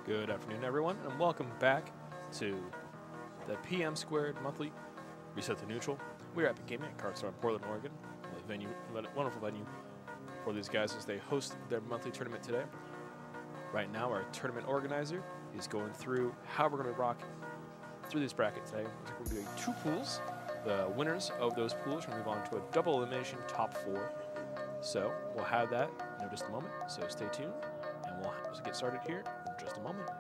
Good afternoon, everyone, and welcome back to the PM Squared Monthly Reset to Neutral. We're at Epic Gaming at Card Store in Portland, Oregon. A wonderful venue for these guys as they host their monthly tournament today. Right now, our tournament organizer is going through how we're going to rock through this bracket today. We're going to be doing two pools. The winners of those pools are going to move on to a double elimination top four. So we'll have that in just a moment. So stay tuned, and we'll get started here in just a moment.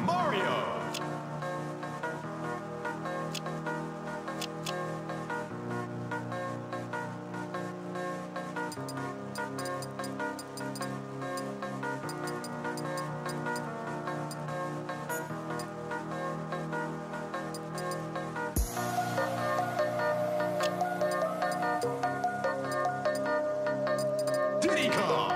Mario! Diddy Kong!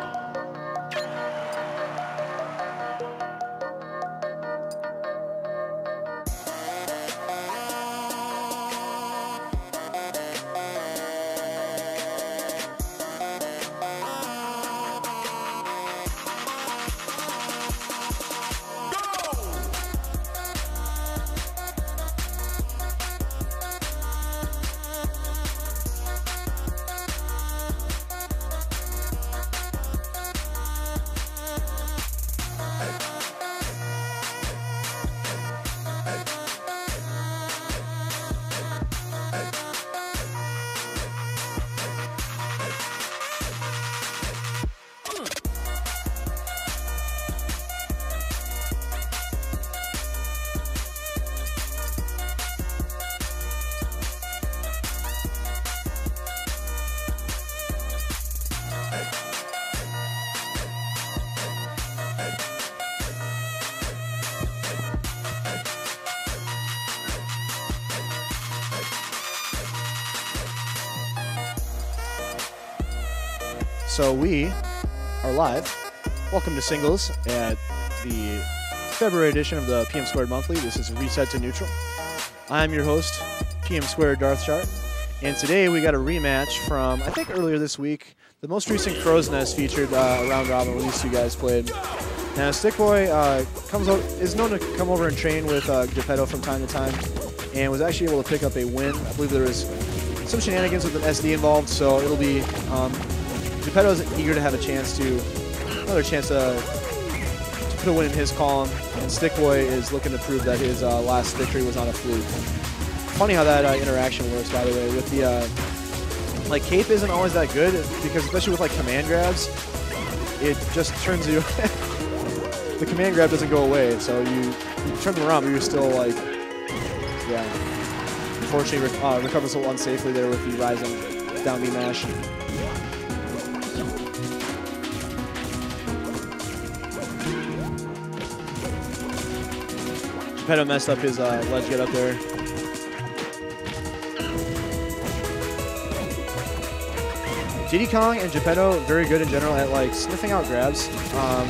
So we are live. Welcome to Singles at the February edition of the PM Squared Monthly. This is Reset to Neutral. I'm your host, PM Squared Darth Chart, and today we got a rematch from, I think, earlier this week. The most recent Crow's Nest featured a round robin where these two guys played. Now, Stickboy is known to come over and train with Geppetto from time to time, and was actually able to pick up a win. I believe there was some shenanigans with an SD involved, so it'll be Geppetto's eager to have another chance to put a win in his column, and Stickboy is looking to prove that his last victory was not a fluke. Funny how that interaction works, by the way, with the like cape isn't always that good because especially with like command grabs, it just turns you. The command grab doesn't go away, so you turn them around, but you're still like, yeah. Unfortunately, recovers a little unsafely there with the rising down B mash. Geppetto messed up his ledge get up there. Diddy Kong and Geppetto very good in general at like sniffing out grabs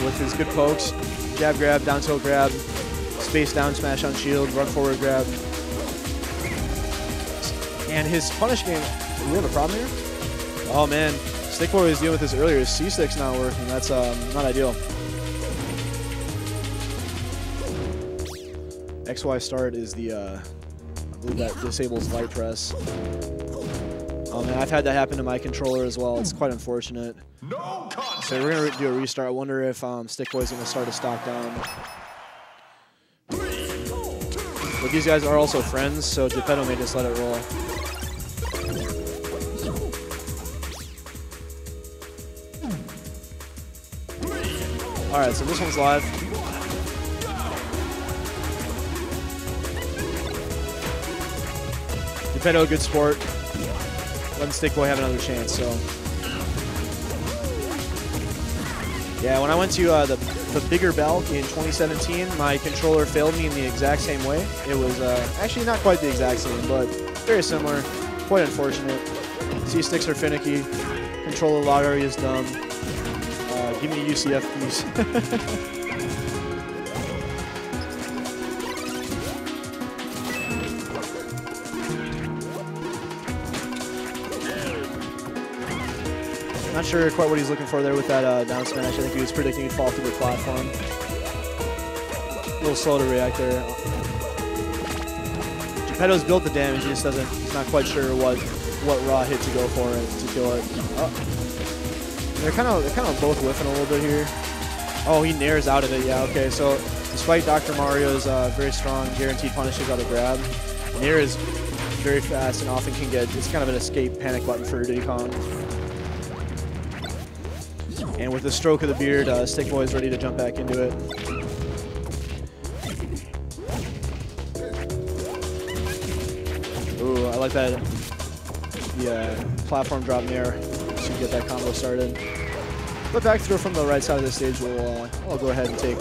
with his good pokes, jab grab, down tilt grab, space down smash on shield, run forward grab. And his punish game, do we have a problem here? Oh man, Stickboy was dealing with this earlier. His C-stick's not working. That's not ideal. XY start is the, I believe that disables light press. Oh man, I've had that happen to my controller as well. It's quite unfortunate. So we're gonna do a restart. I wonder if Stickboy's gonna start a stock down. But these guys are also friends, so Geppetto may just let it roll. All right, so this one's live. Geppetto, good sport. Letting Stickboy have another chance, so. Yeah, when I went to the bigger Belk in 2017, my controller failed me in the exact same way. It was actually not quite the exact same, but very similar. Quite unfortunate. C-sticks are finicky. Controller lottery is dumb. Give me a UCF, please. Not sure quite what he's looking for there with that down smash. I think he was predicting he'd fall through the platform. A little slow to react there. Geppetto's built the damage. He just doesn't. He's not quite sure what raw hit to go for it to kill it. Oh. They're kind of both whiffing a little bit here. Oh, he nairs out of it. Yeah. Okay. So despite Dr. Mario's very strong guaranteed punishes out of grab, nair is very fast and often can get. It's kind of an escape panic button for Diddy Kong. And with the stroke of the beard, Stickboy is ready to jump back into it. Ooh, I like that. The platform drop nair to get that combo started. But back throw from the right side of the stage, I'll go ahead and take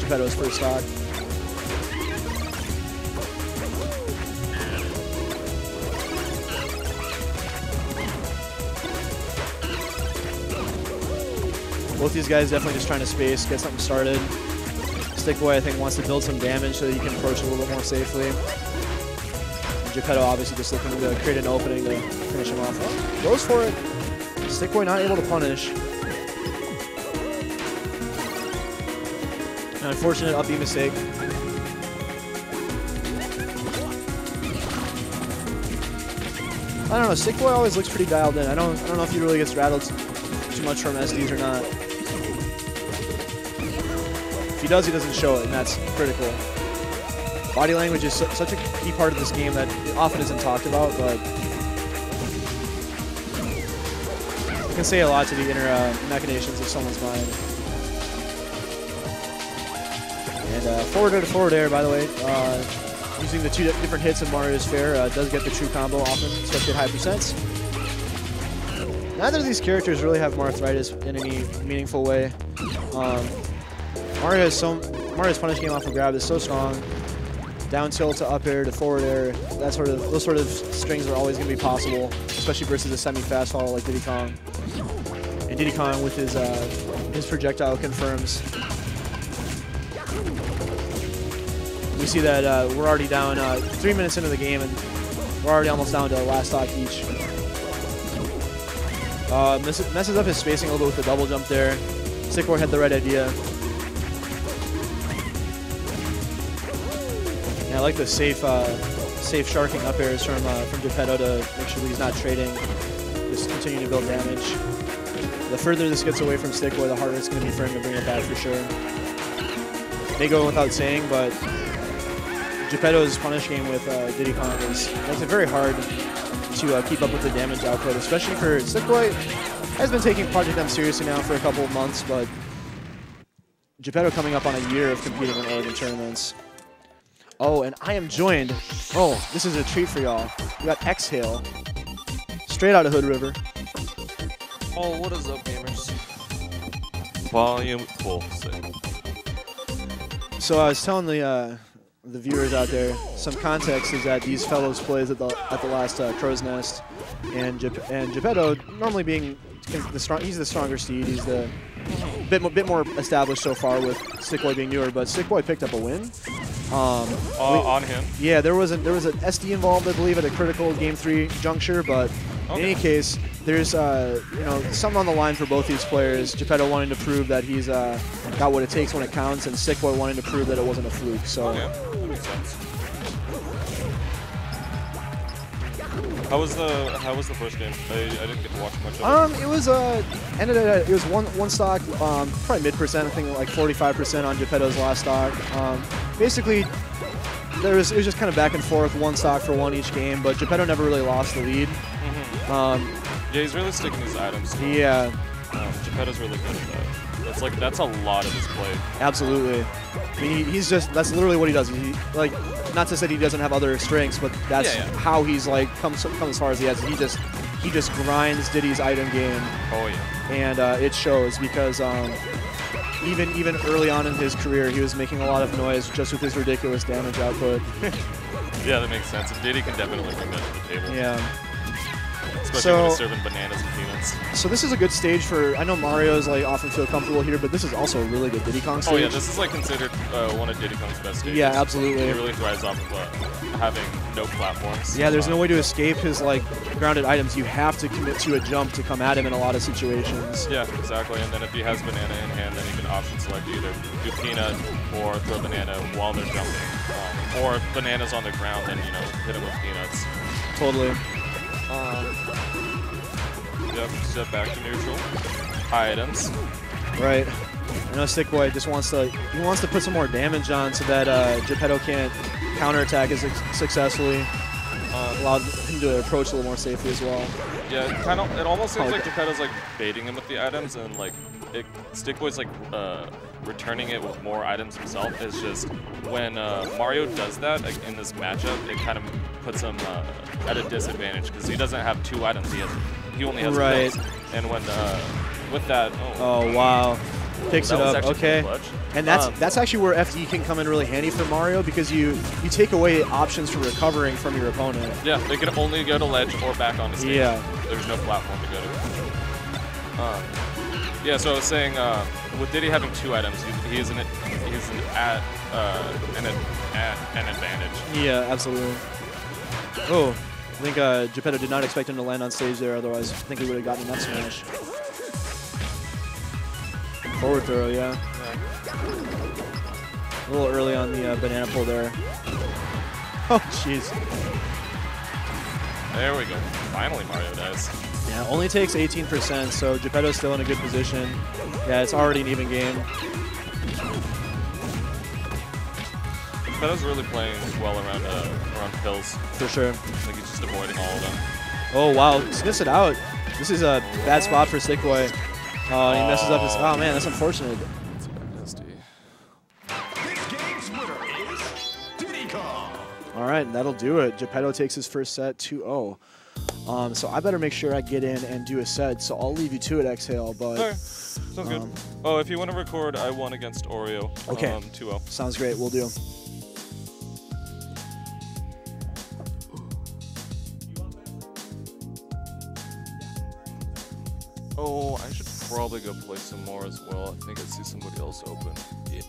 Geppetto's first stock. Both these guys definitely just trying to space, get something started. Stickboy, I think, wants to build some damage so that he can approach a little bit more safely. And Geppetto obviously just looking to create an opening to finish him off. Oh, goes for it. Stickboy not able to punish. An unfortunate up B mistake. I don't know, Stickboy always looks pretty dialed in. I don't know if he really gets rattled too much from SDs or not. If he does, he doesn't show it, and that's critical. Body language is such a key part of this game that it often isn't talked about, but it can say a lot to the inner machinations of someone's mind. And forward air to forward air, by the way, using the two different hits of Mario's Fair does get the true combo often, especially at high percents. Neither of these characters really have Marthritis in any meaningful way. Mario's punish game off of grab is so strong. Down tilt to up air to forward air, those sort of strings are always going to be possible, especially versus a semi-fast follow like Diddy Kong. And Diddy Kong with his projectile confirms. We see that we're already down 3 minutes into the game, and we're already almost down to the last stock each. Messes up his spacing a little bit with the double jump there. Stickboy had the right idea. And I like the safe sharking up airs from Geppetto to make sure that he's not trading, just continuing to build damage. The further this gets away from Stickboy, the harder it's going to be for him to bring it back for sure. They go without saying, but Geppetto's punish game with Diddy Kong makes it very hard to keep up with the damage output, especially for Stickboy. Has been taking Project M seriously now for a couple of months, but Geppetto coming up on a year of competing in Oregon tournaments. Oh, and I am joined. Oh, this is a treat for y'all. We got Exhale, straight out of Hood River. Oh, what is up, gamers? Volume full. So I was telling the viewers out there, some context is that these fellows plays at the last Crow's Nest, and Geppetto normally being he's the stronger steed. He's the bit more established so far with Stickboy being newer, but Stickboy picked up a win. On him? Yeah, there was an SD involved, I believe, at a critical Game 3 juncture, but in any case, there's something on the line for both these players. Geppetto wanting to prove that he's got what it takes when it counts, and Stickboy wanting to prove that it wasn't a fluke. So. That makes sense. How was the first game? I didn't get to watch much of it. It was ended at it was one stock, probably mid-percent. I think like 45% on Geppetto's last stock. Basically, it was just kind of back and forth, one stock for one each game, but Geppetto never really lost the lead. Yeah, he's really sticking his items. Yeah. Geppetto's really good at that. That's a lot of his play. Absolutely. I mean, that's literally what he does. He, like, not to say he doesn't have other strengths, but that's how he's like come as far as he has. He just grinds Diddy's item game. Oh yeah. And it shows because even early on in his career, he was making a lot of noise just with his ridiculous damage output. Yeah, that makes sense. And Diddy can definitely bring that to the table. Yeah. Especially when he's serving bananas and peanuts. So this is a good stage for, I know Mario's like often feel comfortable here, but this is also a really good Diddy Kong stage. Oh yeah, this is like considered one of Diddy Kong's best stages. Yeah, absolutely. He really thrives off of having no platforms. Yeah, there's no way to escape his like grounded items. You have to commit to a jump to come at him in a lot of situations. Yeah, exactly. And then if he has banana in hand, then he can option select either do peanut or throw banana while they're jumping. Or if banana's on the ground, then hit him with peanuts. Totally. Yep, step back to neutral. High items. Right. I know Stickboy just wants to put some more damage on so that Geppetto can't counterattack as successfully. Allowed him to approach a little more safely as well. Yeah, it almost seems like Geppetto's like baiting him with the items, and like Stickboy's like returning it with more items himself. It's just when Mario does that in this matchup, it kind of puts him at a disadvantage because he doesn't have two items. He only has right. Pills. And when with that, oh wow, picks it up. Okay, clutch. And that's actually where FD can come in really handy for Mario because you take away options for recovering from your opponent. Yeah, they can only go to ledge or back on the stage. Yeah, there's no platform to go to. Yeah, so I was saying with Diddy having two items, he's an advantage. Yeah, absolutely. Oh, I think Geppetto did not expect him to land on stage there, otherwise I think he would have gotten an up smash. Forward throw, yeah. A little early on the banana pull there. Oh, jeez. There we go. Finally Mario dies. Yeah, only takes 18%, so Geppetto's still in a good position. Yeah, it's already an even game. Geppetto's really playing well around pills. For sure. I think he's just avoiding all of them. Oh, wow. Sniffs it out. This is a bad spot for Stickboy. Oh, he messes up his... Oh, man, that's unfortunate. That's a bad nasty. This game's winner is Diddy Kong. All right, that'll do it. Geppetto takes his first set 2-0. So I better make sure I get in and do a set, so I'll leave you to it, Exhale. But okay. Sounds good. Oh, if you want to record, I won against Oreo. Okay. 2-0. Sounds great. We'll do. Oh, I should probably go play some more as well. I think I see somebody else open. Yeah.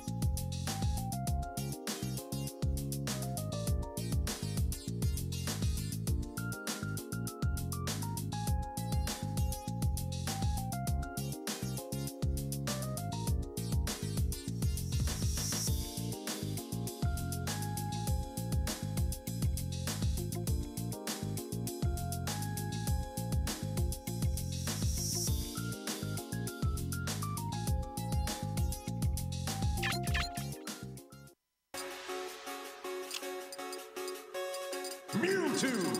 Mewtwo.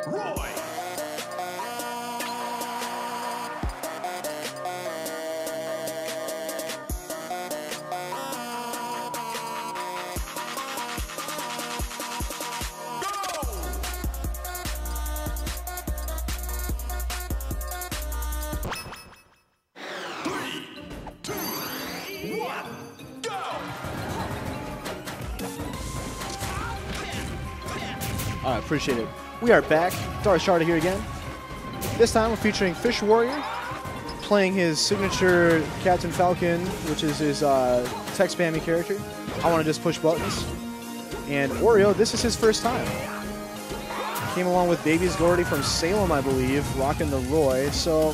Roy. All right, appreciate it. We are back. Darth Sharda here again. This time we're featuring Fish Warrior, playing his signature Captain Falcon, which is his tech spammy character. I want to just push buttons. And Oreo, this is his first time. Came along with Baby's Gordy from Salem, I believe, rocking the Roy. So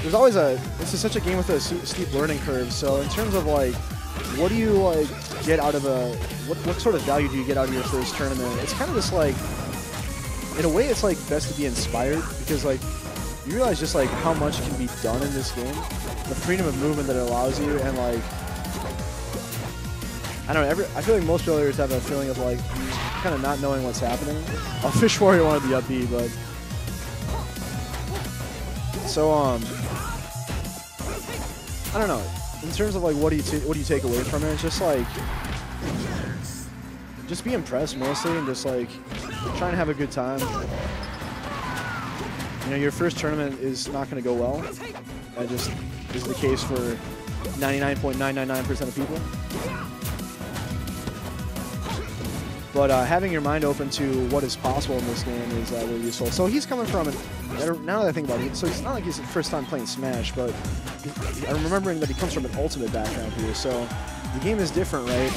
there's always this is such a game with a steep learning curve. So in terms of like, what do you like get out of what sort of value do you get out of your first tournament? It's kind of just like, in a way, it's like best to be inspired, because like you realize just like how much can be done in this game, the freedom of movement that it allows you, and like I don't know. I feel like most players have a feeling of like kind of not knowing what's happening. Fish Warrior wanted to be upbeat, but so I don't know. In terms of like what do you take away from it? It's just like just be impressed mostly, and just like trying to have a good time. You know, your first tournament is not going to go well. That just is the case for 99.999% of people. But having your mind open to what is possible in this game is really useful. So he's coming from now that I think about it, so it's not like he's the first time playing Smash, but I'm remembering that he comes from an Ultimate background here. So the game is different, right?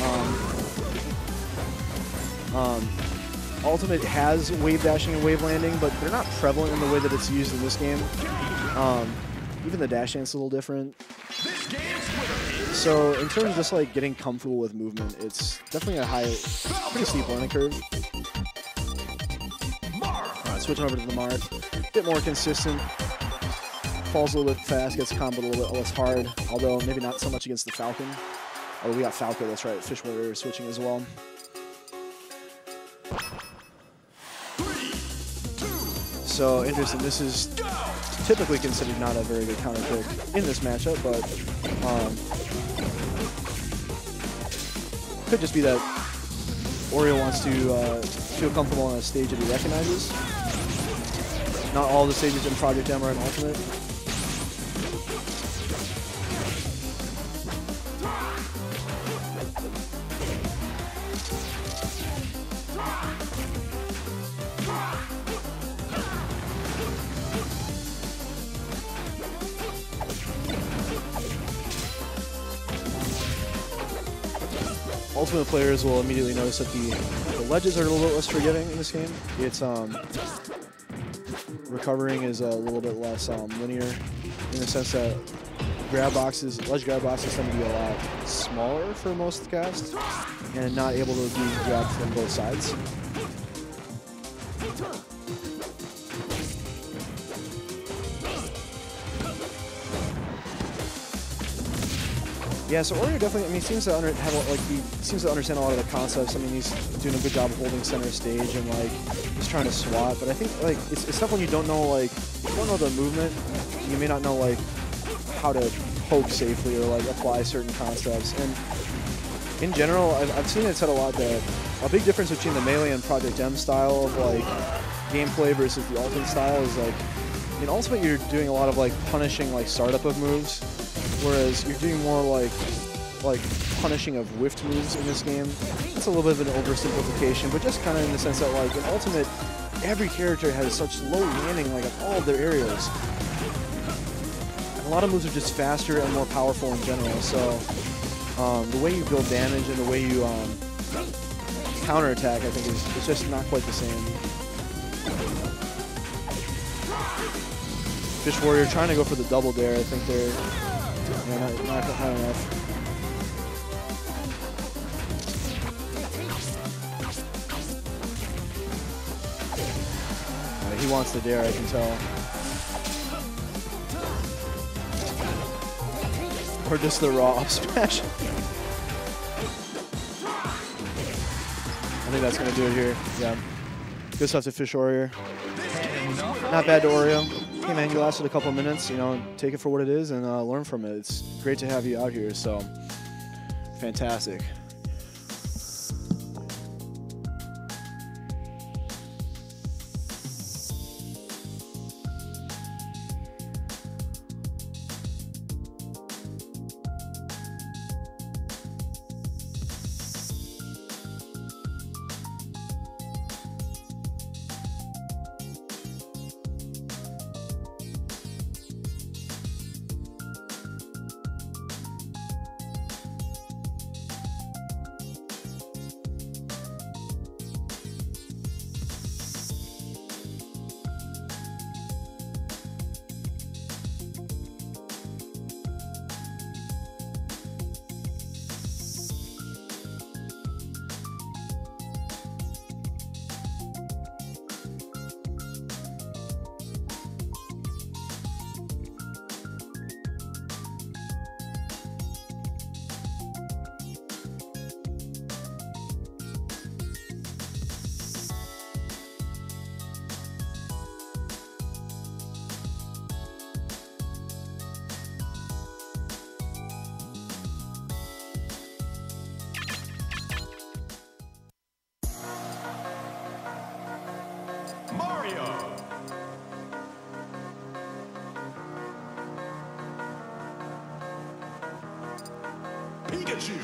Ultimate has wave dashing and wave landing, but they're not prevalent in the way that it's used in this game. Even the dash dance is a little different. So in terms of just like getting comfortable with movement, it's definitely pretty steep learning curve. Alright, switching over to the Marth. A bit more consistent. Falls a little bit fast, gets comboed a little bit less hard, although maybe not so much against the Falcon. Oh, we got Falco, that's right. Fish Warrior switching as well. So interesting. This is typically considered not a very good counter pick in this matchup, but could just be that Oreo wants to feel comfortable on a stage that he recognizes. Not all the stages in Project M are an Ultimate. Ultimate players will immediately notice that the ledges are a little bit less forgiving in this game. It's recovering is a little bit less linear, in the sense that ledge grab boxes tend to be a lot smaller for most casts, and not able to be grabbed from both sides. Yeah, so Oreo definitely, I mean, seems to understand a lot of the concepts. I mean, he's doing a good job of holding center stage and like he's trying to swat. But I think like it's tough when you don't know the movement. You may not know like how to poke safely or like apply certain concepts. And in general, I've seen it said a lot that a big difference between the Melee and Project M style of like gameplay versus the Ultimate style is like in Ultimate you're doing a lot of like punishing like startup of moves. Whereas you're doing more like punishing of whiffed moves in this game. It's a little bit of an oversimplification, but just kind of in the sense that like in Ultimate, every character has such low landing like at all of their areas. And a lot of moves are just faster and more powerful in general. So the way you build damage and the way you counterattack, I think, is just not quite the same. Fish Warrior trying to go for the double dare. I think they're not enough. He wants the dare, I can tell. Or just the raw up smash. I think that's going to do it here. Yeah. Good stuff to Fish Warrior. Not bad to Oreo. Hey man, you lasted a couple minutes. You know, take it for what it is and learn from it. It's great to have you out here. So, fantastic. Mario. Pikachu.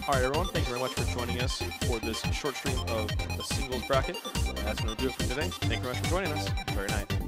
All right, everyone, thank you very much for joining us for this short stream of the singles bracket. That's going to do it for today. Thank you very much for joining us. Very nice.